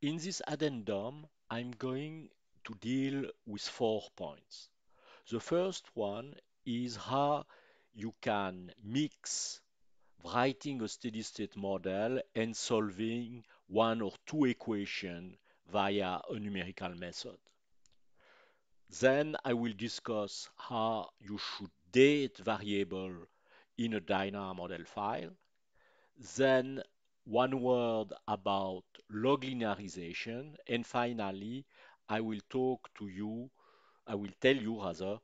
In this addendum, I'm going to deal with 4 points. The first one is how you can mix writing a steady state model and solving one or two equations via a numerical method. Then I will discuss how you should date variable in a Dyna model file. Then one word about log linearization. And finally, I will talk to you, I will tell you rather,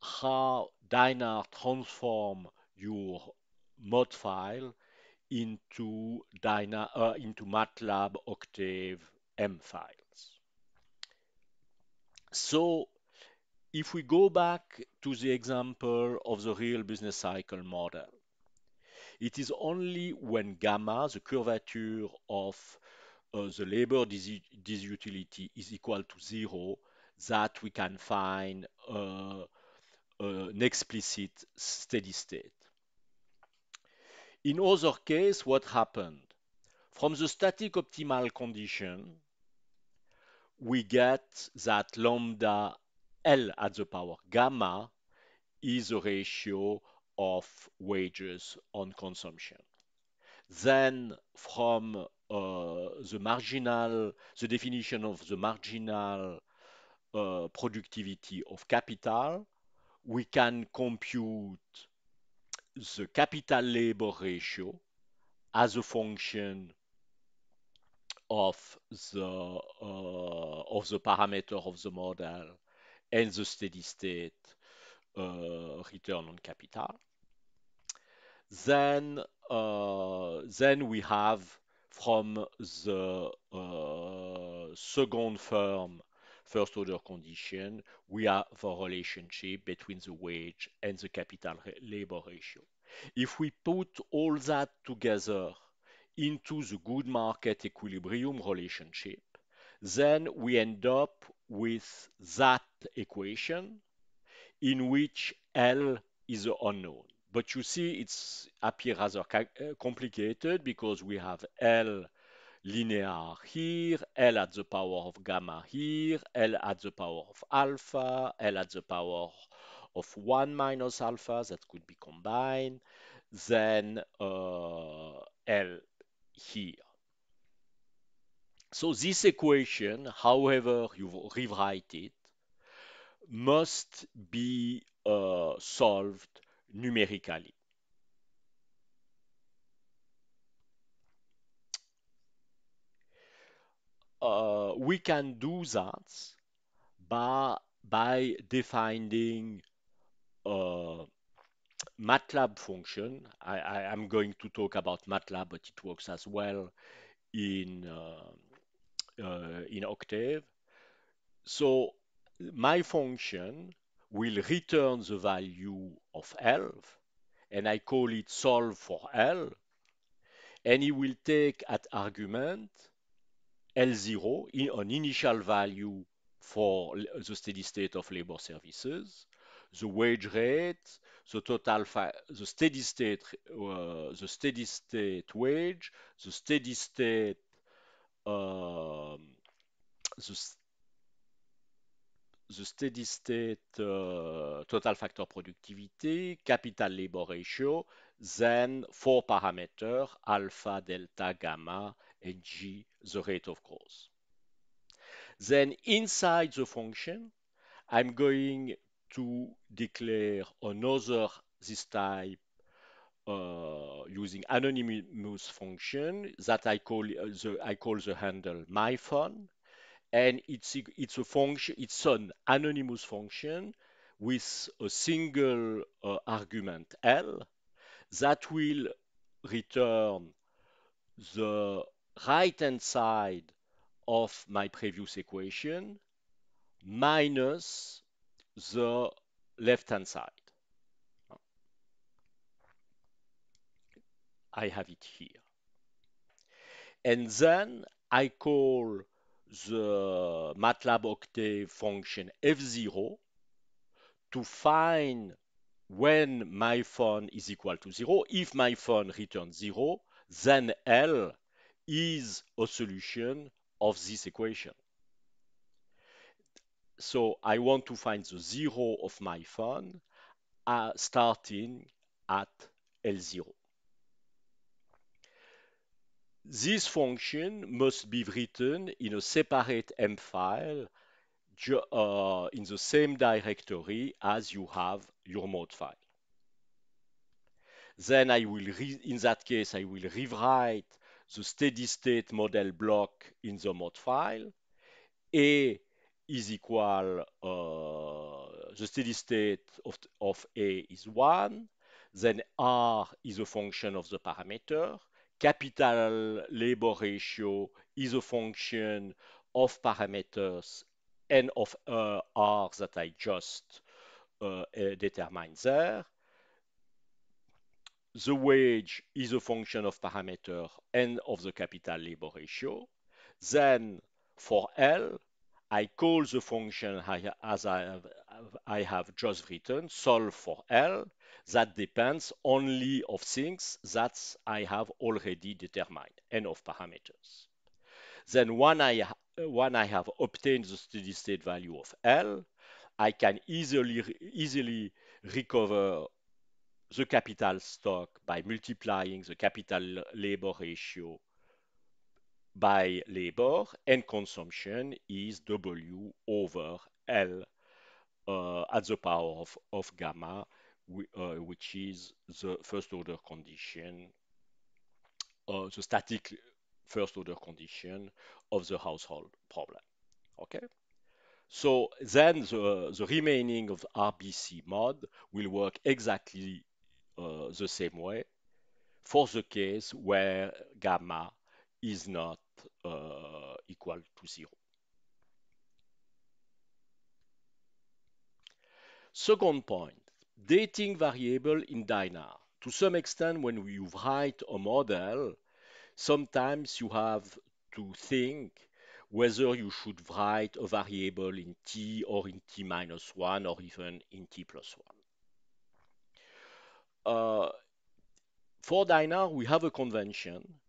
how Dyna transform your mod file into MATLAB Octave M files. So if we go back to the example of the real business cycle model, it is only when gamma, the curvature of the labor disutility, is equal to 0 that we can find an explicit steady state. In other case, what happened? From the static optimal condition, we get that lambda L at the power gamma is a ratio of wages on consumption. Then from the definition of the marginal productivity of capital, we can compute the capital labor ratio as a function of the parameter of the model and the steady state return on capital. Then we have from the second firm first order condition, we have a relationship between the wage and the capital labor ratio. If we put all that together into the good market equilibrium relationship, then we end up with that equation in which L is the unknown. But you see, it's appear rather complicated because we have L linear here, L at the power of gamma here, L at the power of alpha, L at the power of 1 minus alpha that could be combined, then L here. So this equation, however you rewrite it, must be solved numerically. We can do that by defining a MATLAB function. I'm going to talk about MATLAB, but it works as well in Octave. So my function will return the value of L, and I call it solve for L, and it will take at argument L0, an initial value for the steady state of labor services, the wage rate, the steady state wage, the steady state um, the, the steady state total factor productivity, capital labor ratio, then four parameters, alpha, delta, gamma, and G, the rate of growth. Then inside the function, I'm going to declare another this type using anonymous function that I call the handle myfun, and it's a function, it's an anonymous function with a single argument L that will return the right hand side of my previous equation minus the left-hand side. I have it here. And then I call the MATLAB Octave function F0 to find when my fun is equal to 0. If my fun returns 0, then L is a solution of this equation. So I want to find the zero of my fund starting at L0. This function must be written in a separate M file in the same directory as you have your mode file. Then in that case, I will rewrite the steady state model block in the mode file. A is equal, the steady state of A is 1. Then R is a function of the parameter. Capital labor ratio is a function of parameters and of R that I just determined there. The wage is a function of parameter and of the capital labor ratio. Then for L, I call the function as I have just written, solve for L. That depends only of things that I have already determined and of parameters. Then when I have obtained the steady state value of L, I can easily recover the capital stock by multiplying the capital labor ratio by labor, and consumption is W over L at the power of gamma, which is the first order condition, the static first order condition of the household problem. Okay? So then the remaining of RBC mod will work exactly the same way for the case where gamma is not equal to 0. Second point, dating variable in Dynar. To some extent, when you write a model, sometimes you have to think whether you should write a variable in t or in t minus 1 or even in t plus 1. For Dynar, we have a convention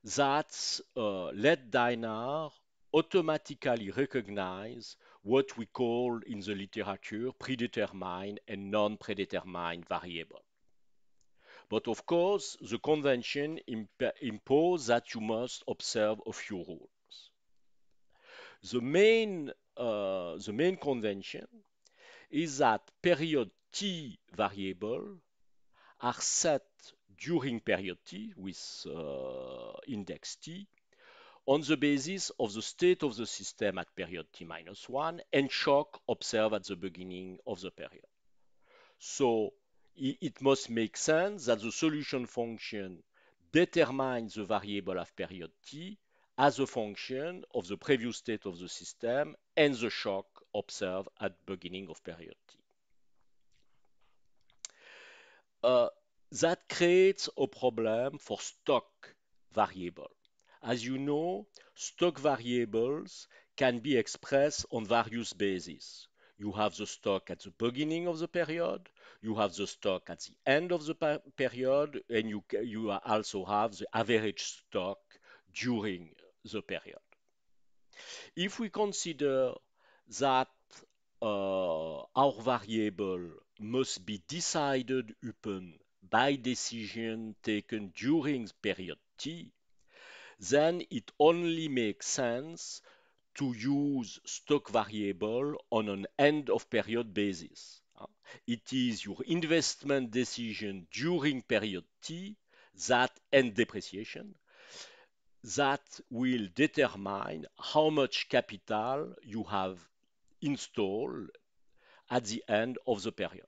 that let Dynar automatically recognize what we call in the literature predetermined and non-predetermined variable. But of course, the convention imposes that you must observe a few rules. The main convention is that period t variable are set during period t with index t on the basis of the state of the system at period t minus 1 and shock observed at the beginning of the period. So it must make sense that the solution function determines the variable of period t as a function of the previous state of the system and the shock observed at beginning of period t. That creates a problem for stock variable. As you know, stock variables can be expressed on various bases. You have the stock at the beginning of the period, you have the stock at the end of the period, and you also have the average stock during the period. If we consider that our variable must be decided upon by decision taken during period t, then it only makes sense to use stock variable on an end of period basis. It is your investment decision during period t that and depreciation that will determine how much capital you have installed at the end of the period.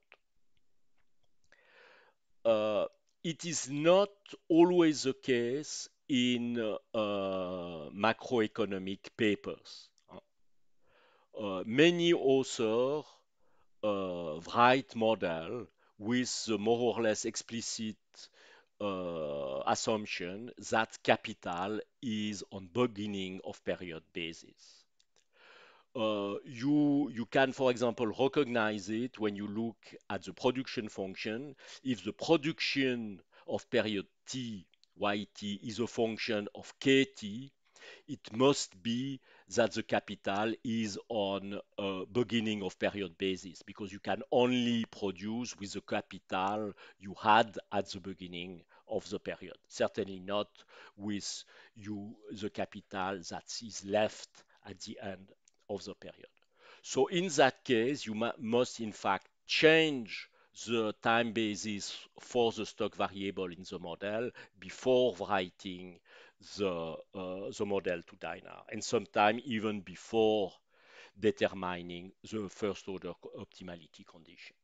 It is not always the case in macroeconomic papers. Many authors write model with the more or less explicit assumption that capital is on beginning of period basis. You can, for example, recognize it when you look at the production function. If the production of period t, yt, is a function of kt, it must be that the capital is on a beginning of period basis because you can only produce with the capital you had at the beginning of the period. Certainly not with the capital that is left at the end of the period. So in that case, you must in fact change the time basis for the stock variable in the model before writing the model to Dynar, and sometimes even before determining the first order optimality condition.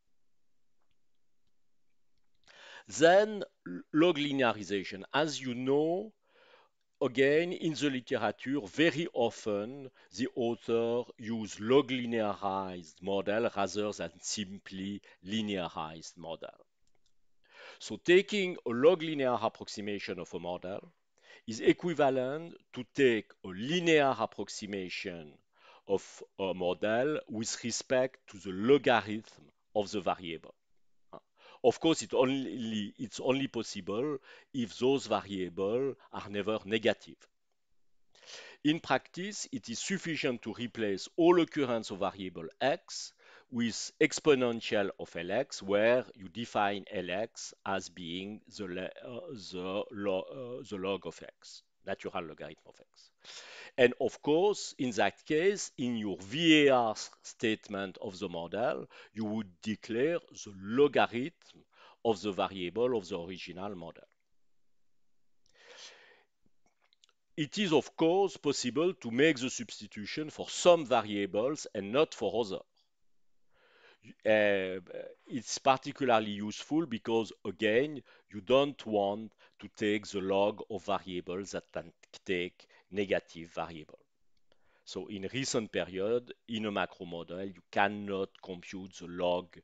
Then log linearization. As you know, again, in the literature, very often the author use log linearized model rather than simply linearized model. So taking a log linear approximation of a model is equivalent to take a linear approximation of a model with respect to the logarithm of the variable. Of course, it's only possible if those variables are never negative. In practice, it is sufficient to replace all occurrence of variable x with exponential of Lx, where you define Lx as being the log of x, natural logarithm of x. And of course, in that case, in your VAR statement of the model, you would declare the logarithm of the variable of the original model. It is, of course, possible to make the substitution for some variables and not for others. It's particularly useful because, again, you don't want to take the log of variables that can take negative variable. So in recent period, in a macro model, you cannot compute the log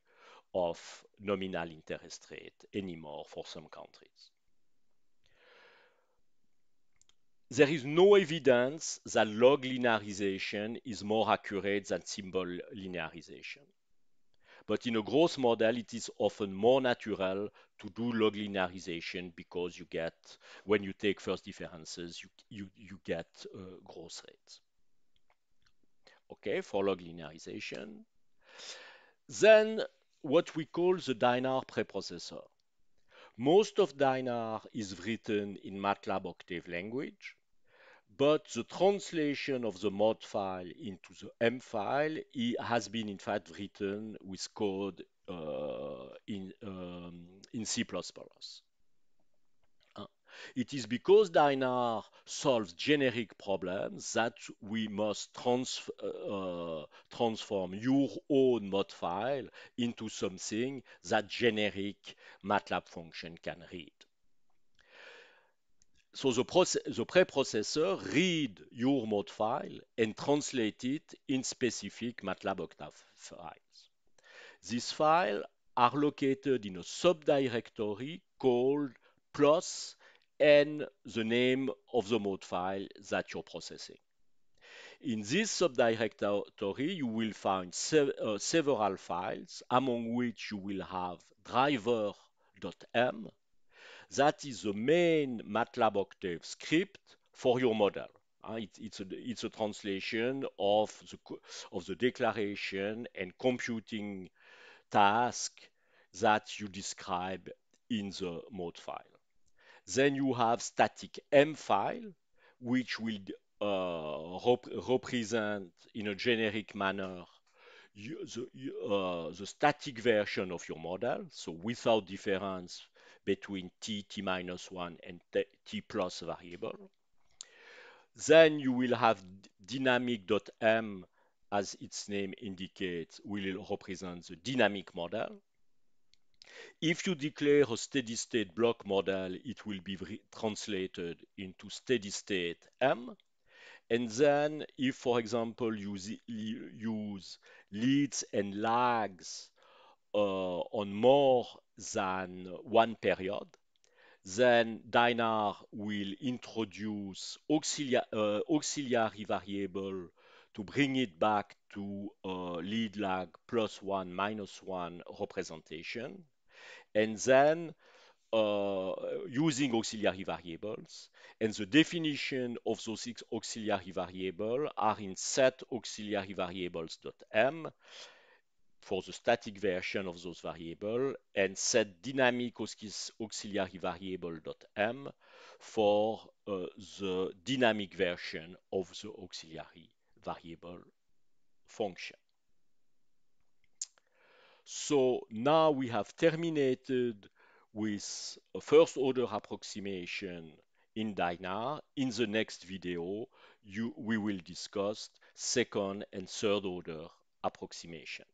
of nominal interest rate anymore for some countries. There is no evidence that log linearization is more accurate than symbol linearization. But in a growth model, it is often more natural to do log linearization because you get, when you take first differences, you get growth rates. Okay, for log linearization. Then what we call the Dynar preprocessor. Most of Dynar is written in MATLAB Octave language, but the translation of the mod file into the M file has been in fact written with code in C++. It is because Dynar solves generic problems that we must transform your own mod file into something that generic MATLAB function can read. So the preprocessor read your mod file and translate it in specific MATLAB Octave files. These files are located in a subdirectory called plus and the name of the mod file that you're processing. In this subdirectory, you will find several files, among which you will have driver.m. That is the main MATLAB Octave script for your model. It's a translation of the declaration and computing task that you describe in the mod file. Then you have static M file, which will represent in a generic manner the static version of your model, so without difference between t minus 1, and t plus variable. Then you will have dynamic.m, as its name indicates, will represent the dynamic model. If you declare a steady state block model, it will be translated into steady state M. And then if, for example, you use leads and lags on more than one period, then Dynar will introduce auxiliary variable to bring it back to lead lag plus 1 minus 1 representation. And then using auxiliary variables, and the definition of those auxiliary variables are in set auxiliary variables.m for the static version of those variables, and set dynamic auxiliary variable.m for the dynamic version of the auxiliary variable function. So now we have terminated with a first order approximation in DINAR. In the next video, we will discuss second and third order approximation.